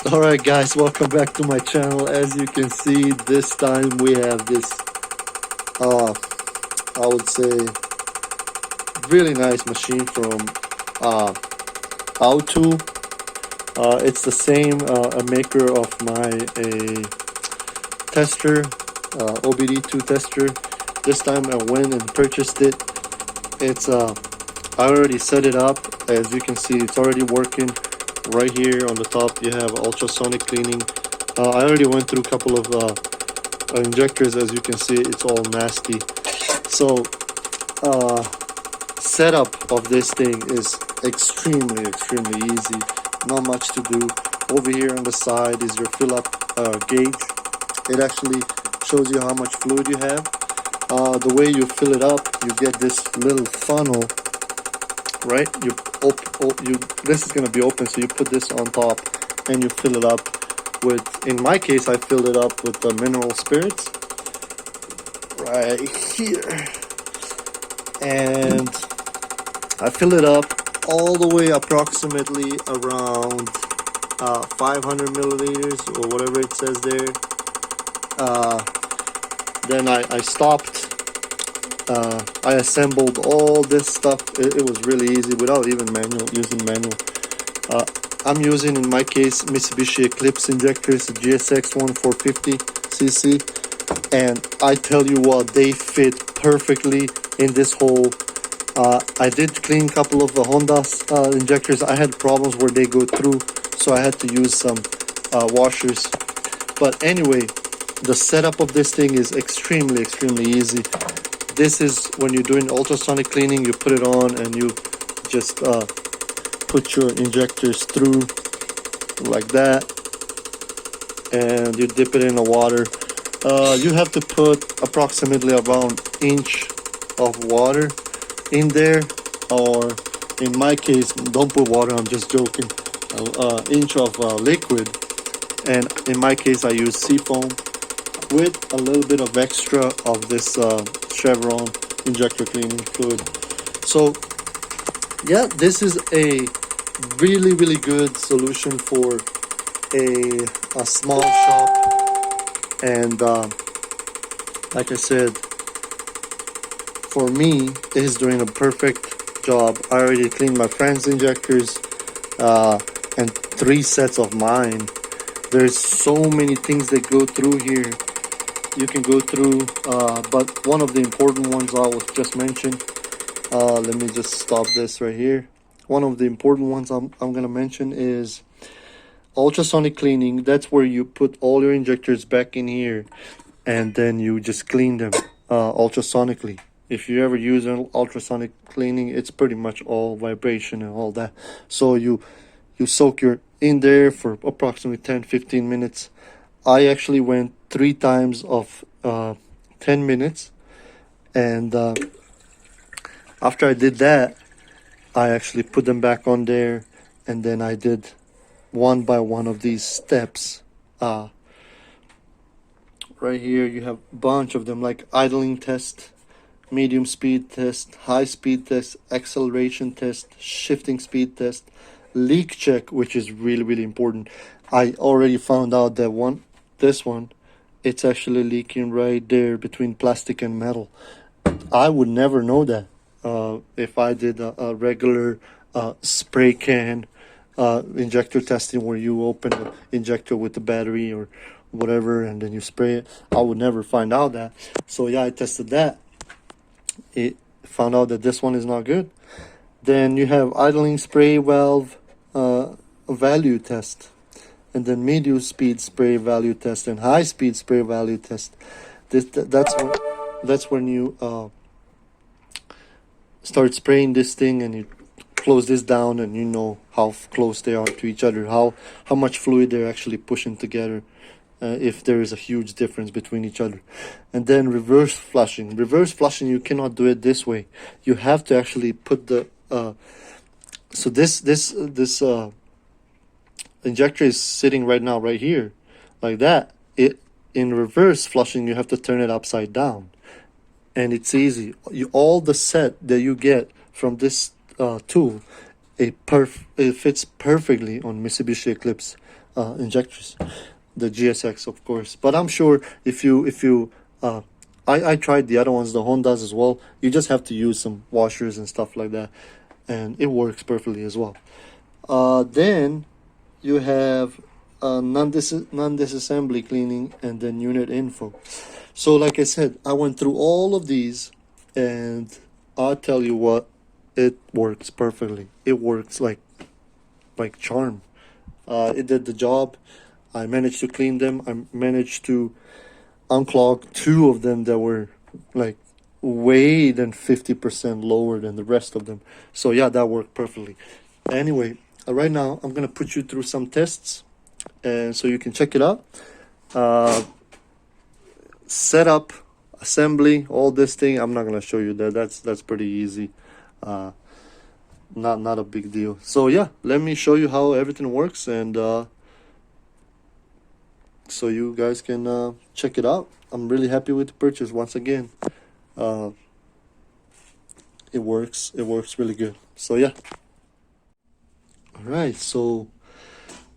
Alright guys, welcome back to my channel. As you can see, this time we have this I would say really nice machine from AUTOOL. It's the same a maker of my tester, OBD2 tester. This time I went and purchased it. It's I already set it up. As you can see, it's already working. Right here on the top you have ultrasonic cleaning. I already went through a couple of injectors. As you can see, it's all nasty. So setup of this thing is extremely easy. Not much to do. Over here on the side is your fill up gauge. It actually shows you how much fluid you have. The way you fill it up, you get this little funnel, right? This is going to be open, so you put this on top and you fill it up with, in my case I filled it up with the mineral spirits right here, and I fill it up all the way approximately around 500 milliliters or whatever it says there. Then I stopped. I assembled all this stuff. It was really easy without even using manual. I'm using, in my case, Mitsubishi Eclipse injectors, GSX-150 cc, and I tell you what, they fit perfectly in this hole. I did clean a couple of the Honda injectors. I had problems where they go through, so I had to use some washers. But anyway, the setup of this thing is extremely easy. This is when you're doing ultrasonic cleaning, you put it on and you just put your injectors through like that, and you dip it in the water. You have to put approximately around inch of water in there, or in my case, don't put water, I'm just joking, inch of liquid, and in my case I use seafoam with a little bit of extra of this Chevron injector cleaning fluid. So yeah, this is a really good solution for a small shop, and like I said, for me it is doing a perfect job. I already cleaned my friend's injectors and 3 sets of mine. There's so many things that go through here. You can go through, but one of the important ones I will just mention, let me just stop this right here. One of the important ones I'm going to mention is ultrasonic cleaning. That's where you put all your injectors back in here and then you just clean them ultrasonically. If you ever use an ultrasonic cleaning, it's pretty much all vibration and all that. So you soak your in there for approximately 10-15 minutes. I actually went 3 times of 10 minutes, and after I did that, I actually put them back on there, and then I did one by one of these steps. Right here you have a bunch of them, like idling test, medium speed test, high speed test, acceleration test, shifting speed test, leak check, which is really important. I already found out that this one, it's actually leaking right there between plastic and metal. I would never know that if I did a regular spray can injector testing, where you open the injector with the battery or whatever and then you spray it. I would never find out that. So yeah, I tested that. It found out that this one is not good. Then you have idling spray valve value test, and then medium speed spray value test, and high speed spray value test. That's when you start spraying this thing and you close this down, and you know how close they are to each other, how much fluid they're actually pushing together, if there is a huge difference between each other. And then reverse flushing. You cannot do it this way. You have to actually put the so this injector is sitting right now right here like that. In reverse flushing, you have to turn it upside down, and it's easy. All the set that you get from this tool, it fits perfectly on Mitsubishi Eclipse injectors, the GSX, of course. But I'm sure if you I tried the other ones, the Hondas as well. You just have to use some washers and stuff like that, and it works perfectly as well. Then you have non-disassembly cleaning, and then unit info. So like I said, I went through all of these, and I'll tell you what, it works perfectly. It works like charm. It did the job. I managed to clean them. I managed to unclog two of them that were like way than 50% lower than the rest of them. So yeah, that worked perfectly. Anyway, right now I'm gonna put you through some tests, and so you can check it out. Setup, assembly, all this thing. I'm not gonna show you that. That's pretty easy. Not a big deal. So yeah, let me show you how everything works, and so you guys can check it out. I'm really happy with the purchase once again. It works really good. So yeah. All right, so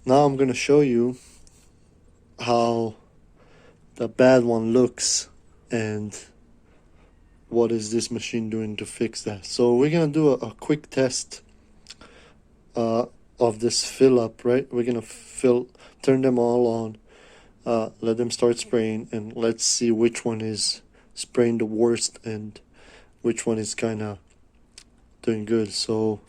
now I'm gonna show you how the bad one looks and what is this machine doing to fix that. So we're gonna do a quick test of this fill up, right? We're gonna turn them all on, let them start spraying, and let's see which one is spraying the worst and which one is kind of doing good. So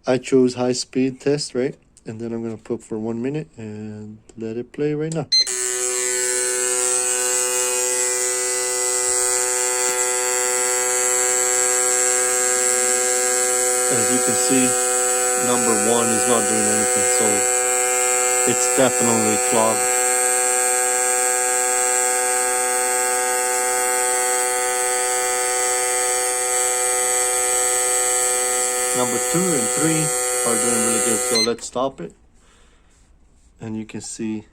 I chose high speed test, right? And then I'm gonna put for 1 minute and let it play right now. As you can see, number one is not doing anything, so it's definitely clogged. Number 2 and 3 are doing really good, so let's stop it. And you can see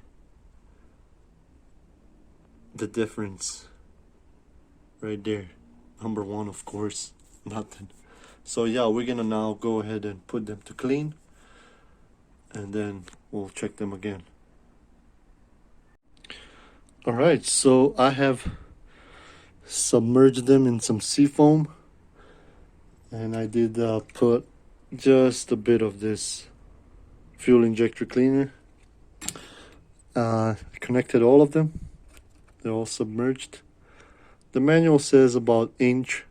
the difference right there. Number 1, of course, nothing. So yeah, we're gonna now go ahead and put them to clean, and then we'll check them again. All right, so I have submerged them in some seafoam, and I did put just a bit of this fuel injector cleaner. Connected all of them. They're all submerged. The manual says about inch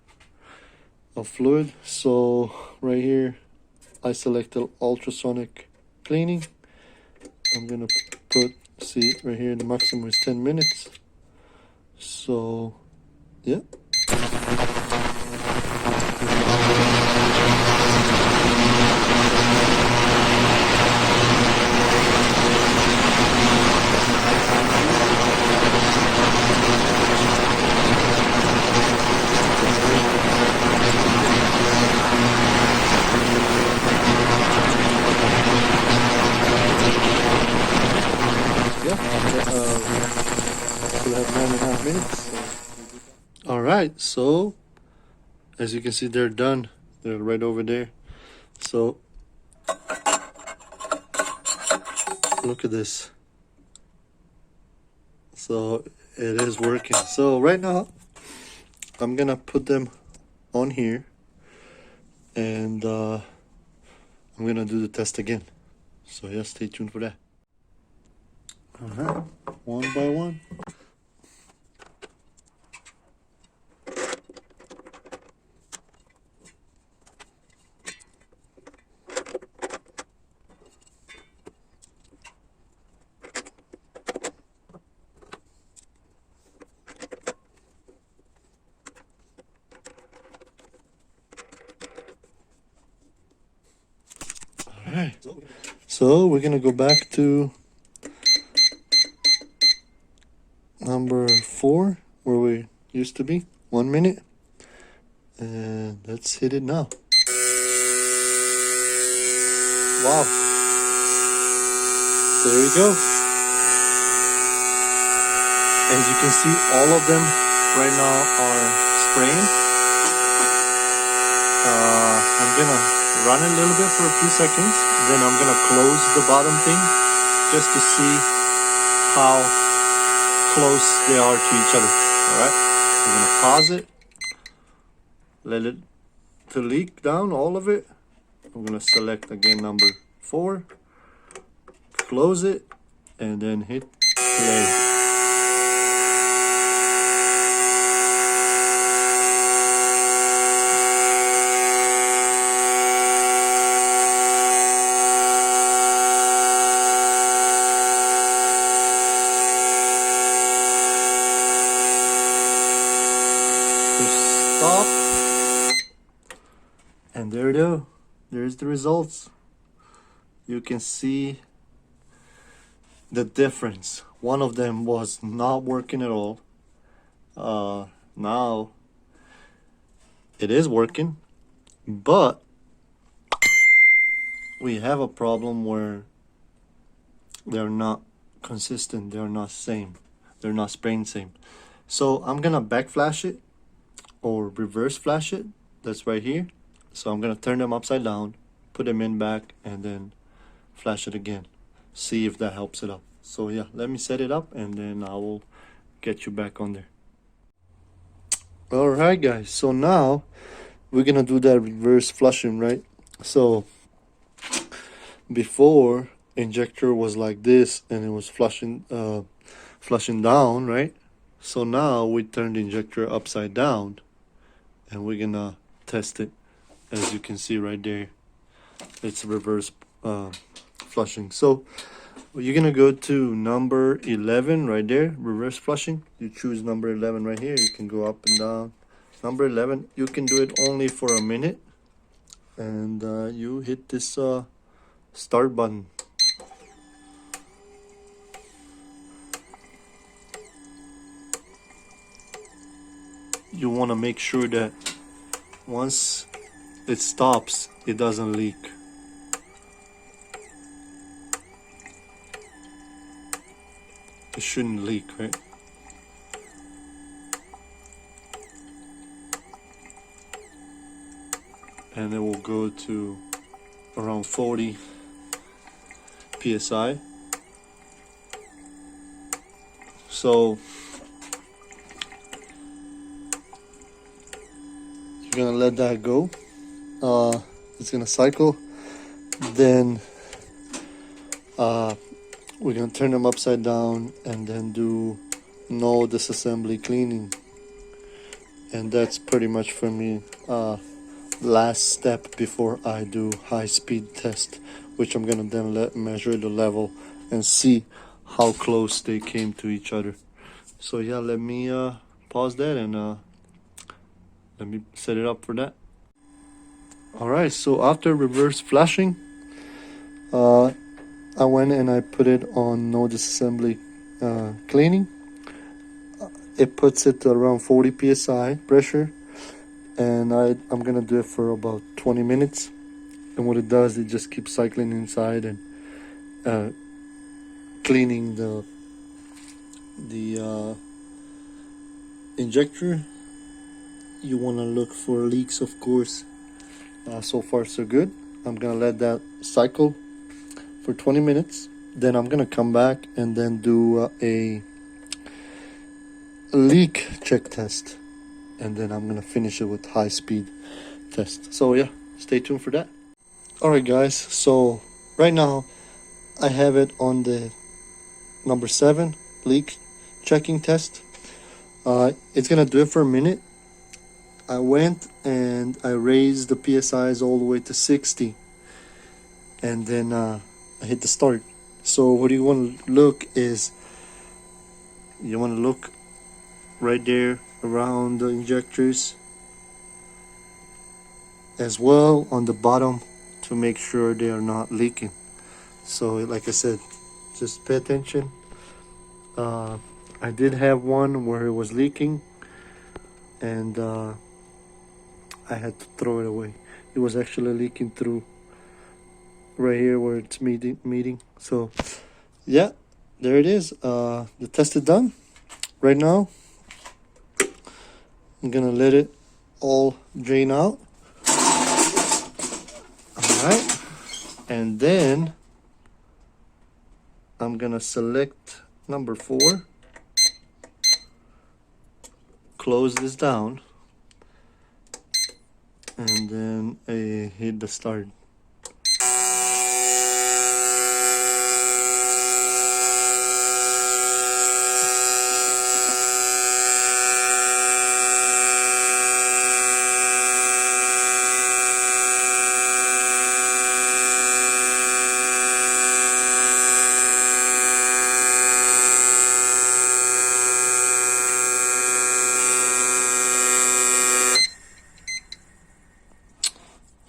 of fluid, so right here I selected ultrasonic cleaning. I'm gonna see right here, the maximum is 10 minutes. So yeah. We'll have 9.5 minutes. All right, so as you can see, they're done. They're right over there. So look at this. So it is working. So right now I'm gonna put them on here, and I'm gonna do the test again. So yeah, stay tuned for that. All right, one by one. Alright, so we're gonna go back to number 4 where we used to be. 1 minute, and let's hit it now. Wow, there we go. As you can see, all of them right now are spraying. I'm gonna run a little bit for a few seconds, then I'm gonna close the bottom thing just to see how close they are to each other. Alright, I'm gonna pause it, let it to leak down, all of it. I'm gonna select again number 4, close it, and then hit play. Stop, and there it is. There's the results. You can see the difference. One of them was not working at all. Now it is working, but we have a problem where they're not consistent, they're not same, they're not spraying same. So I'm gonna back flash it or reverse flash it. That's right here. So I'm gonna turn them upside down, put them in back, and then flash it again, see if that helps it up. So yeah, let me set it up and then I will get you back on there. Alright guys, so now we're gonna do that reverse flushing, right? So before, injector was like this and it was flushing down, right? So now we turn the injector upside down and we're gonna test it. As you can see right there, it's reverse flushing. So you're gonna go to number 11 right there, reverse flushing. You choose number 11 right here. You can go up and down. Number 11, you can do it only for a minute, and you hit this start button. You want to make sure that once it stops, it doesn't leak. It shouldn't leak, right? And it will go to around 40 psi. So you're gonna let that go. It's gonna cycle. Then we're gonna turn them upside down and then do no disassembly cleaning. And that's pretty much for me last step before I do high speed test, which I'm gonna then measure the level and see how close they came to each other. So yeah, let me pause that and let me set it up for that. Alright, so after reverse flashing, I went and I put it on no disassembly cleaning. It puts it to around 40 psi pressure, and I'm gonna do it for about 20 minutes. And what it does, it just keeps cycling inside and cleaning the injector. You want to look for leaks, of course. So far so good. I'm gonna let that cycle for 20 minutes. Then I'm gonna come back and then do a leak check test, and then I'm gonna finish it with high speed test. So yeah, stay tuned for that. Alright guys, so right now I have it on the number 7 leak checking test. It's gonna do it for a minute. I went and I raised the PSIs all the way to 60, and then I hit the start. So what you want to look is, you want to look right there around the injectors, as well on the bottom, to make sure they are not leaking. So like I said, just pay attention. I did have one where it was leaking, and I had to throw it away. It was actually leaking through right here where it's meeting. So yeah, there it is. The test is done. Right now I'm gonna let it all drain out. Alright, and then I'm gonna select number 4, close this down, and then hit the start.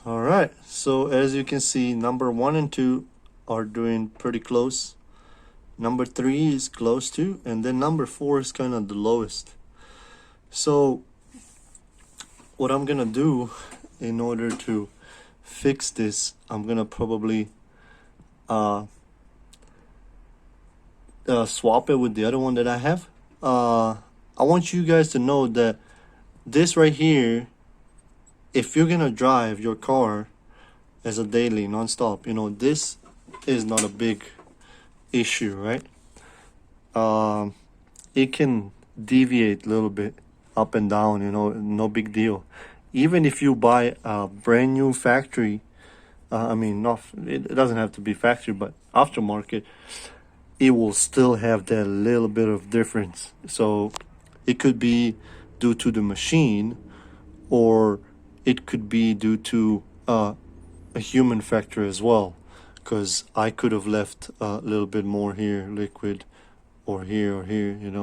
Alright, so as you can see, number 1 and 2 are doing pretty close. Number 3 is close to, and then number 4 is kind of the lowest. So what I'm gonna do in order to fix this, I'm gonna probably swap it with the other one that I have. I want you guys to know that this right here, if you're gonna drive your car as a daily non-stop, this is not a big issue, right? It can deviate a little bit up and down, no big deal. Even if you buy a brand new factory, it doesn't have to be factory, but aftermarket, it will still have that little bit of difference. So it could be due to the machine, or it could be due to a human factor as well, because I could have left a little bit more here liquid, or here,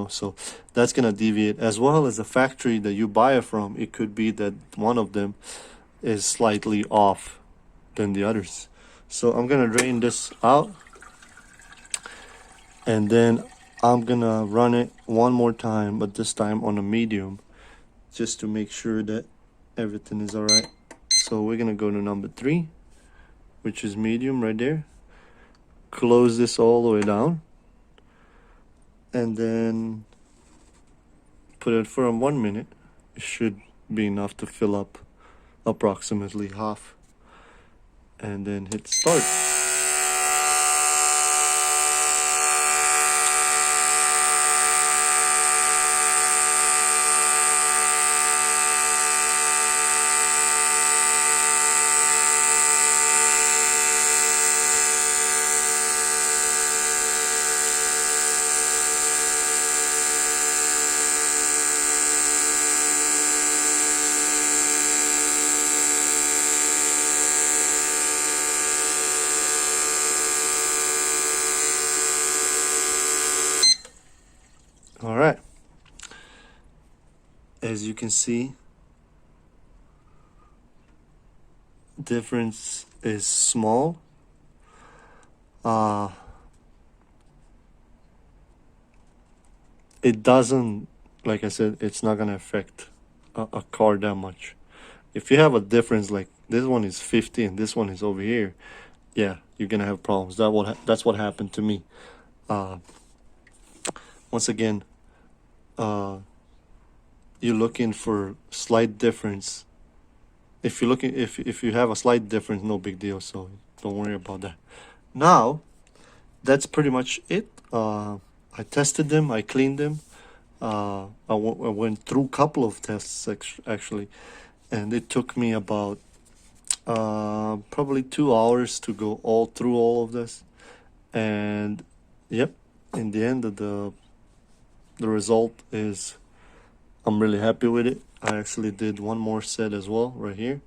so that's gonna deviate, as well as the factory that you buy it from. It could be that one of them is slightly off than the others. So I'm gonna drain this out, and then I'm gonna run it one more time, but this time on a medium, just to make sure that everything is all right. So we're gonna go to number 3, which is medium right there. Close this all the way down, and then put it for 1 minute. It should be enough to fill up approximately half, and then hit start. All right, as you can see, difference is small. It doesn't, like I said, it's not gonna affect a car that much. If you have a difference, like this one is 50 and this one is over here, yeah, you're gonna have problems. That's what happened to me. Once again, you're looking for slight difference. If you have a slight difference, no big deal, so don't worry about that. Now that's pretty much it. I tested them, I cleaned them. I went through a couple of tests actually, and it took me about probably 2 hours to go through all of this. And yep, in the end, the result is I'm really happy with it. I actually did one more set as well right here,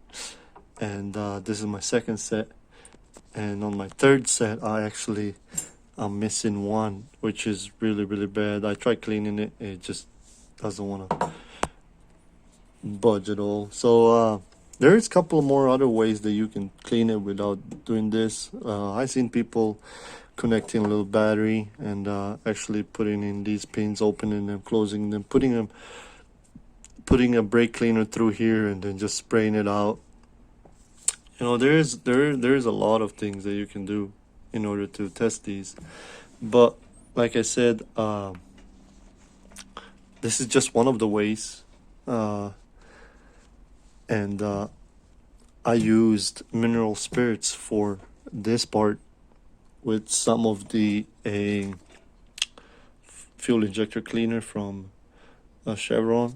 and this is my second set. And on my third set, I'm missing one, which is really bad. I tried cleaning it, it just doesn't want to budge at all. So there's a couple more other ways that you can clean it without doing this. I've seen people connecting a little battery and actually putting in these pins, opening them, closing them, putting a brake cleaner through here, and then just spraying it out. There's a lot of things that you can do in order to test these, but like I said, this is just one of the ways. And I used mineral spirits for this part, with some of the fuel injector cleaner from Chevron.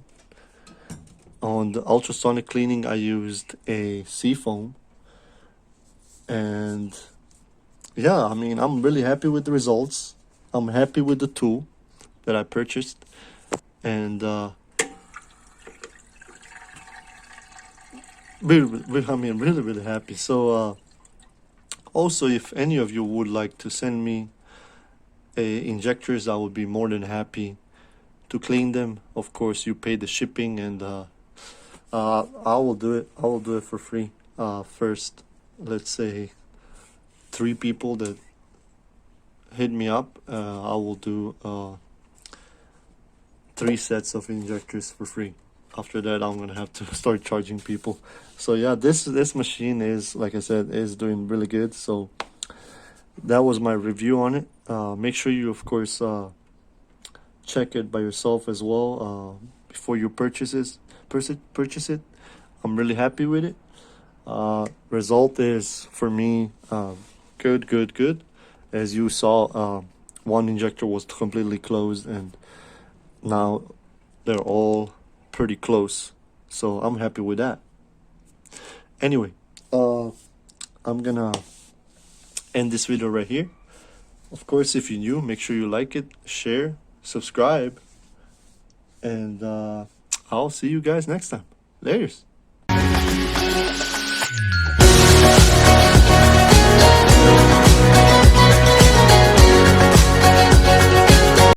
On the ultrasonic cleaning, I used a seafoam, and yeah, I mean, I'm really happy with the results. I'm happy with the tool that I purchased, and really happy. So also, if any of you would like to send me injectors, I would be more than happy to clean them. Of course, you pay the shipping, and I will do it. I will do it for free. First, let's say 3 people that hit me up, I will do 3 sets of injectors for free. After that, I'm gonna have to start charging people. So yeah, this machine is, like I said, is doing really good. So that was my review on it. Make sure you, of course, check it by yourself as well before you purchase it. I'm really happy with it. Result is, for me, good. As you saw, one injector was completely closed, and now they're all pretty close. So I'm happy with that. Anyway, I'm gonna end this video right here. Of course, if you're new, make sure you like it, share, subscribe, and I'll see you guys next time. Laters.